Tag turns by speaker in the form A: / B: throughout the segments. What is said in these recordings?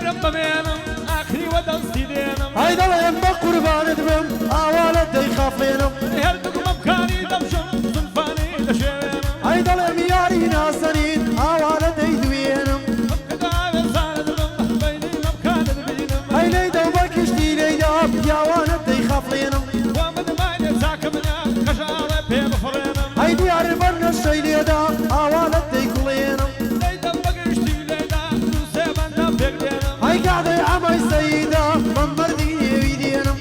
A: برم بمێنم ئاخری وە دەستی دێنم
B: ئەی دەڵێم بە قوربانت بم ئاوانت دەیخافێنم
A: هەردووکمە بکاری دەمشم زولفانی دەشێوێنم
B: ئەی دەڵێم یاری ناسەنین ئاوانت دەیدوێنم
A: بکداوێ زانت بم بەینی مەمکانت بینم
B: ئەی لەیدە و بە کشتی لەیدا پیاوانت دەیخافێنم
A: وا مدمانێ چاکە منە قەژاڵێ پێ بفڕێنم
B: ئەی دیارە بەر نەشەی لێدا ئاوانت دەیکوڵێنم
A: لەیدەم بەگەشتی لێدا دوو سێ بەندەم پێک دێنم
B: ئەی کادەی ئەمەی سەیدا بەم مەردی نێوی دێنم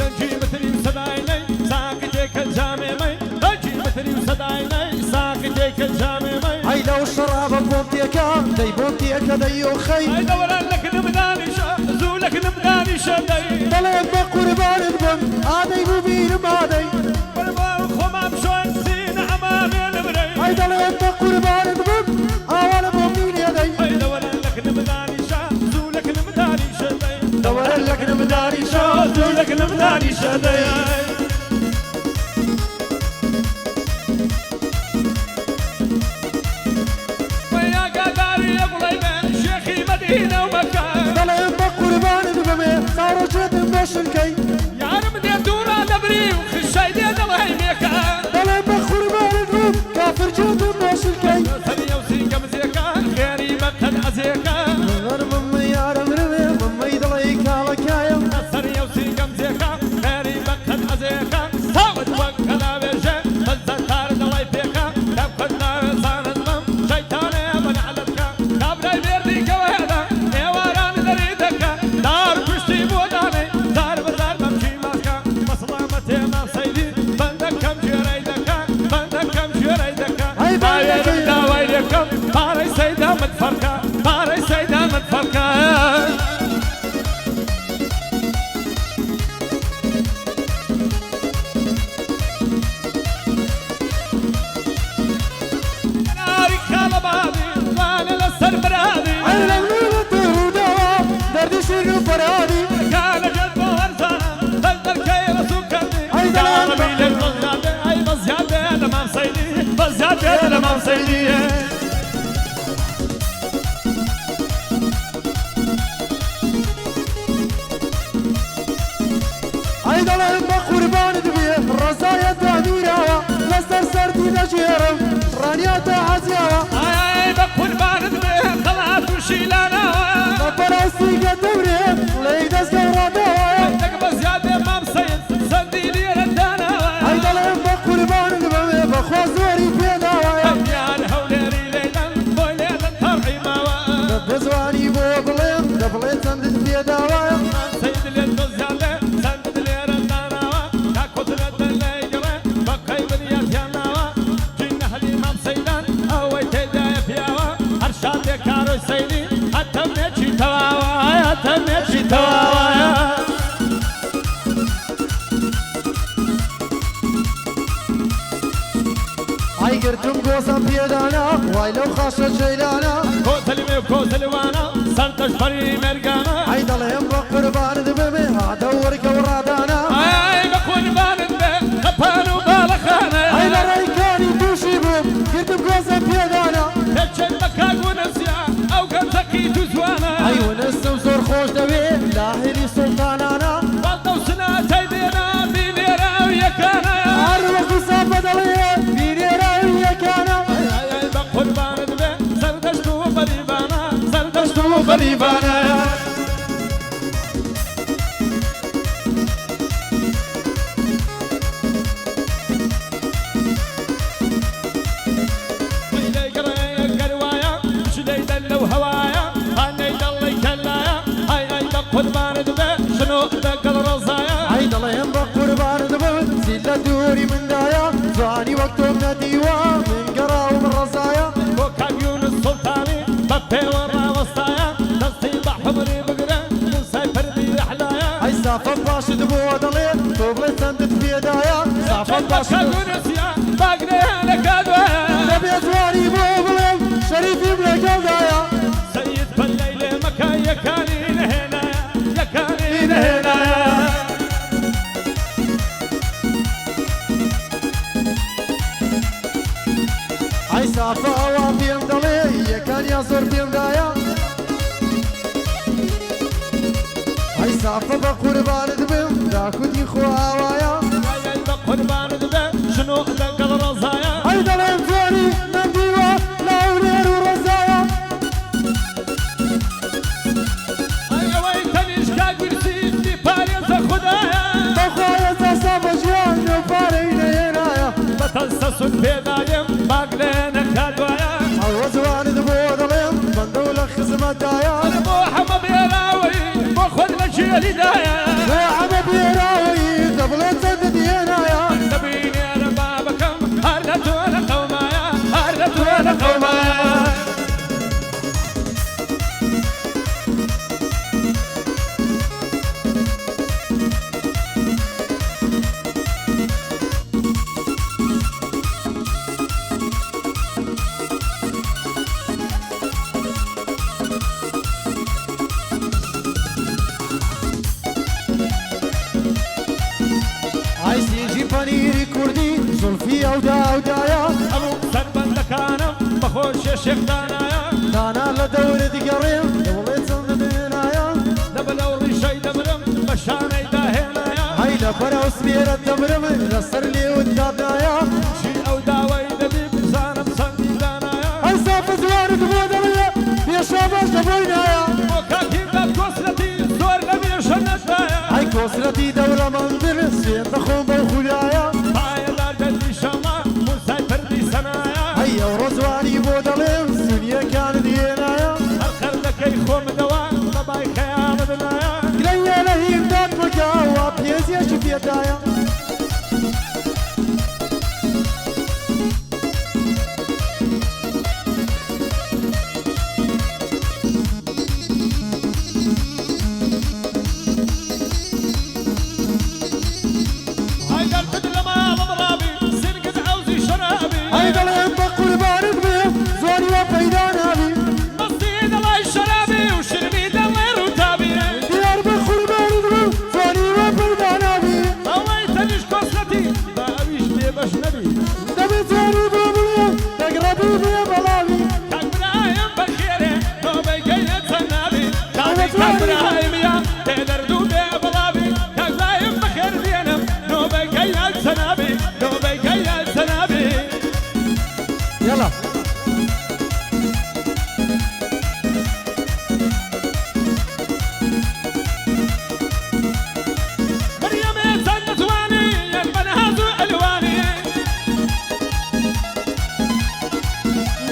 A: دەنجی متری و سەدای نەی ساکتێکە جامێ مەی دەنجی متری و سەدای نەی ساکتێکە جامێ مەی
B: ئەی لەو شەڕابە بۆم تێکە دەی بۆم تێکە دەی و خەی
A: ئەی دەوەران لەکنم دانیشە زوو لەکنم دانیشە دەی
B: دەڵێم بە قوربانت بم ئادەی ببینم ئادەی
A: بەرباو خۆمام شۆن سینە ئەمانێ لەبرەی
B: ئەی دەڵێم بە قوربانت بم ئاوانە بۆم بینێ دەی
A: ئەی دەوەران لەکنم دانیشە زوو لەکنم دانیشە دەی
B: دەوەرە لەکنم دانیشە
A: زوو لەکنم دانیشە دەی
B: دەڵێم بە قوربانت بمێ ساڕۆژێتم بۆ شنکەی
A: یارم دێ دوورە لەبری و خشای دێ دەڵی مێکە
B: دەڵێم بە قوربانت بم کافرجێتم بۆ شنکەی
A: سەریە و سینگە مزیەکە خێری بەقەد ئەزیەکە
B: غەر مەمە یارم روێ مەمەی دڵی کاڵەکایم
A: سەریە و سینگە مزیەکە خێری بەقەد ئەزیەکە ساوت وەک کەلاوێژە بەزەتار دەڵی پێکە دەبکەد ناوێ زانت بم شەیتانێ بەنعلەتکە کابرای بێردی گەوێدە ئێواران دەری دەکە دار پشتی بۆ دانەی دار بەدار بەمچی ماکە بەسڵامەتێ ماسەیدی بەندەکەم ژێرەی دەکە بەندەکەم ژێرەی دەکە
B: ئەی بەندەکەی
A: داوای لێکەم پارەی سەیدامت فەرکە پارەی سەیدامت فەرکە ناری کاڵەبادی وانە لەسەر برادی
B: ئەی لە منە دەرودەوە دەردی شیر و فەرادی
A: کانەگەت بۆ هەرزانە دەردەرکەی ڕسووکەردی
B: ئەی دەڵێن
A: کاڵەبی لێک بەزیادێ ئەی بەزیادێ لە مامسەیدی بەزیادێ لە مامسەیدیە
B: ئەی دەڵێن بە قوربانت بێ ڕزایەت دانیراوە لەسەر سەردی دەژێڕم ڕانیاتە عەزیاوە
A: ئای بە قوربانت بێ قەڵات و شیلانەوە
B: بە پەرەستیگە دەورێ لەی دەستگەڕادەوە
A: دەک بەزیادێ مامسەید سەردی لێرە داناوە
B: ئەی دەڵێن بە قوربانت بەوێ بەخوا زۆری پێداوایە
A: ئەمیان هەولێری لێدەن بۆی لێدەن تەڕحیماوە
B: دەزوانی بۆ بڵێم دەبڵێ چەندت پێداوایە
A: سەید لێت بەزیادێ سەردت لێرە داناوە تا کۆترەت دەلێگەڕێ بە قەیبریە پیاناوە جینە هەلی مامسەیدان ئەوەی تێدایە پیاوە هەر شادێ کارۆی سەیدی هەتە مێچی تەواوە هەتە مێچی تەواوە
B: ئەی گرتم گۆزم پێدانا وای لەو خاشە جەیلانە
A: کۆتەلی مێ و کۆتەلیوانە سەرتەش بەری مێرگانە
B: ئەی دەڵێم بە قوربانت ببێ هاتە وەرگە و ڕادانە
A: ئای بە قوربانت بێ قەپان و باڵەخانە
B: ئەی لە ڕێیکانی تووشی بووم گرتم گۆزم پێدانا
A: پێچێت بە کاگوونەسیا ئەو گەنجەکی تو جوانە
B: ئەی وەنەستم زۆر خۆش دەوێ لاهێری سڵتانانە
A: بەڵتە و سناتەی دێنا بینێرە ئەو یەکانە
B: هەر وەکو ساپە دەڵێ بینێرە ئەو یەکانە
A: ئای بە قوربانت بێ سەردەشت و بەریبانە سەردەشت و بەریبانە قوربانت بێ شنو دەگەڵ ڕزایە
B: ئەی دەڵێم بە قوربانت بم زیل لە دووری مندایە جوانی وەک تۆم نەدیوە من گەڕاوم ڕزایە
A: بۆ کامیونس سڵتانی بە پێوە ڕاوەستایە دەستی بە حمری بگرە موسای پەردی رەحلایە
B: ئەی سافەت باشت بۆ دەڵێ تۆ بڵێ چەندت پێدایە سافەت باشت
A: کاگوونسیا باگرەیە لەکادوایە
B: دەبێ جوانی بۆ بڵێم شەریفیم لەگەڵدایە
A: سەید پەلەی لێ مەکە یەکانی نەهێنایە شەکانی نەهێنایە
B: ئای سافە ئەوە پێم دەڵێ یەکانیا زۆر پێم دایە ئای سافە بە قوربانت بم داکوتی خۆ ئاوایە
A: بە قوربانت بێ ژنۆ دەگەڵ ڕەزایە
B: ئەی دەڵێم جوانی نەبیوە لاولێر و ڕەزایە
A: ئەی ئەوەی تەنیشکا گرسیستی پارێزە خودایە
B: بەخوایە جەسا بە ژیان و پارەی نەهێنایە
A: بەتەنسە سود پێدایم باگلێ نەکادوایە
B: ئەوە جوانت بۆ دەڵێم بەندە و لە خزمەتدایە
A: بۆ هەمە بێراوەی بۆ خۆت لە جێلیدایە
B: بۆ ئەمە بێراوەی دەبڵێت چەندت هێنایە
A: دەبینێرە بابەکەم هەر لە تۆ لە قەومایە هەر لە تۆ لە قەومایە
B: ئای سێژی پەنیری کوردی زولفی ئەودا ئەودایە
A: هەموو سەربەندەکانم بەخۆشیە شێخدانایە
B: دانا لە دەورە دیگەڕێم دەوڵێت چەندت هێنایە
A: دەبە لەو ڕیشەی دەبرم بە شانەی داهێنایە
B: ئەی لە بەرەو سمێرەت دەبرم لەسەر لێوت دادایە
A: چی ئەو داوای دەبی بزانم چەندی دانایە
B: ئەی سافە جوانت بۆ دەڵێ پێشا باش دەبۆینایە
A: بۆ کاکیدا کۆسرەتی زۆر لە مێشە نەدایە
B: ئەی کۆسرەتی دەوڵەمەندر سوێن دەخۆم بەو خولایە
A: پایەدار دەردی شەما موسای پردی سەنایە
B: ئەی ئەوڕۆ جوانی بۆ دەڵێم سونیەکانت هێنایە
A: هەر خەردەکەی خۆمدەوە بەبای خەیامدنایە
B: گرەیە لە هیمدان مەکاوە پێزیەشی پێدایە
A: ئای دەردت لە ماڵم ڕابی سرگت ئەوزی شەرابی
B: ئەی دەڵێم بە قوربانت بێم زۆری وە پەیدا نابی
A: مەستی دەڵای شەرابی و شرمی دەڵێ ڕووتابی
B: دیار بە قوربانت بێم زۆری وە پەیدا نابی
A: ئەوەی تەنیش کۆسرەتی با ئەویش لێبەش نەبی
B: دەبێت زۆری بۆ بڵێم دەگڕەبی بێ بەڵاوی
A: کاک برایم بەخێرێ نۆبەی گەیە چەنابی کاک برایمە تێ دەردوو بێ بەڵاوی کاک برایم بەخێر دێنم نۆبەی گەیە چەنابی نۆبەی گەیە چەنابی
B: یەڵا
A: مەریەمێ چەند دەتوانی یەک بەنەهاز و ئەلوانی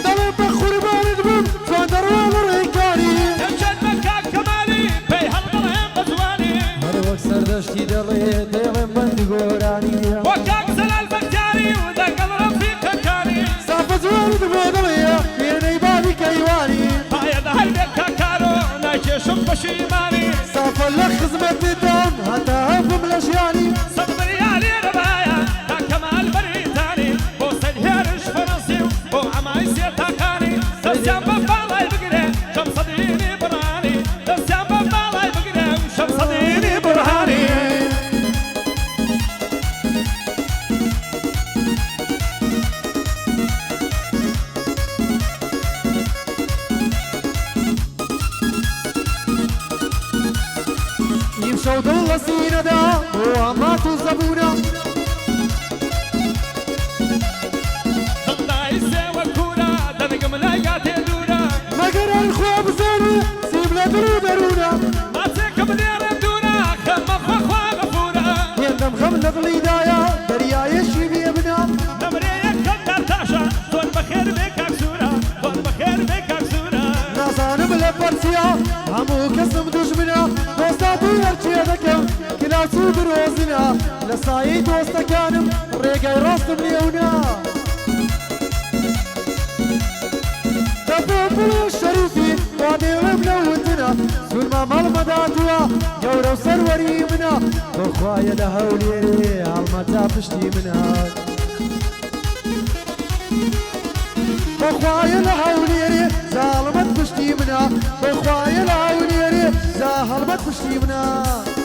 B: دەڵێم بە قوربانت بم چۆن دەڕوا لە ڕێکاری
A: دەچێت بە کاک کەمالی پێی هەڵدەڵێم بە جوانی
B: هەر وەک سەردەشتی دەڵێ دێڵێم بەندی گۆرانیە
A: بۆ کاک زەلال بەختیاری و دەگەڵ ڕەفیقەکانی
B: سافە جوانت بۆ دەڵێ وێنەی بابی کەیوانی
A: پایەدە هەلبێت کاکارۆ ناکێشم پەشیمانی
B: سافە لە خزمەتتدام هەتا هەفم لە ژیانی
A: سەد بریالی رەبایە تا کەمال بەریتانی بۆ سەرهێرش فەڕەنسی و بۆ ئەمای سێتاکانی دەستیان بە باڵای بگرێ شەمسەدینی بڕانی دەستیان بە باڵای بگرێ و شەمسەدینی بڕهانی
B: ئیم شەو دڵ لە سینەدا بۆ ئەمات و زەبوونە
A: دڵدای سێوە کوورە دەنگم لای گاتێ دوورە
B: مەگەر ئەی خوا بزانێ سیب لە دڵ و دەروونە
A: ماچێکم لێرە دوورە خەمە خوا غەفورە
B: هێندەم خەم لە دڵیدایە دەریایەشی بێ بنا
A: نەمرەیەک کەم تاشە زۆر بەخێر بێ کاکسوورە زۆر بەخێر بێ کاکسوورە
B: نازانم لە پەرچیا هەموو کەسم دوژمنە دۆستات و هەرچێ دەکەم کلاس و درۆزنە لە سایەی دۆستەکانم ڕێگای ڕاستم لێونا دەبێ بڵێ شەریفی وا دێڵم لەوتنە سوورما مەڵمەداتوە گەورە و سەروەری منە بەخوایە لە هەولێرێ هەڵمەتا پشتی منە بەخوایە لە هەولێرێ زاڵمەت پشتی منە بەخوایە لە هەولێرێ جا هەڵبەت پشتی منە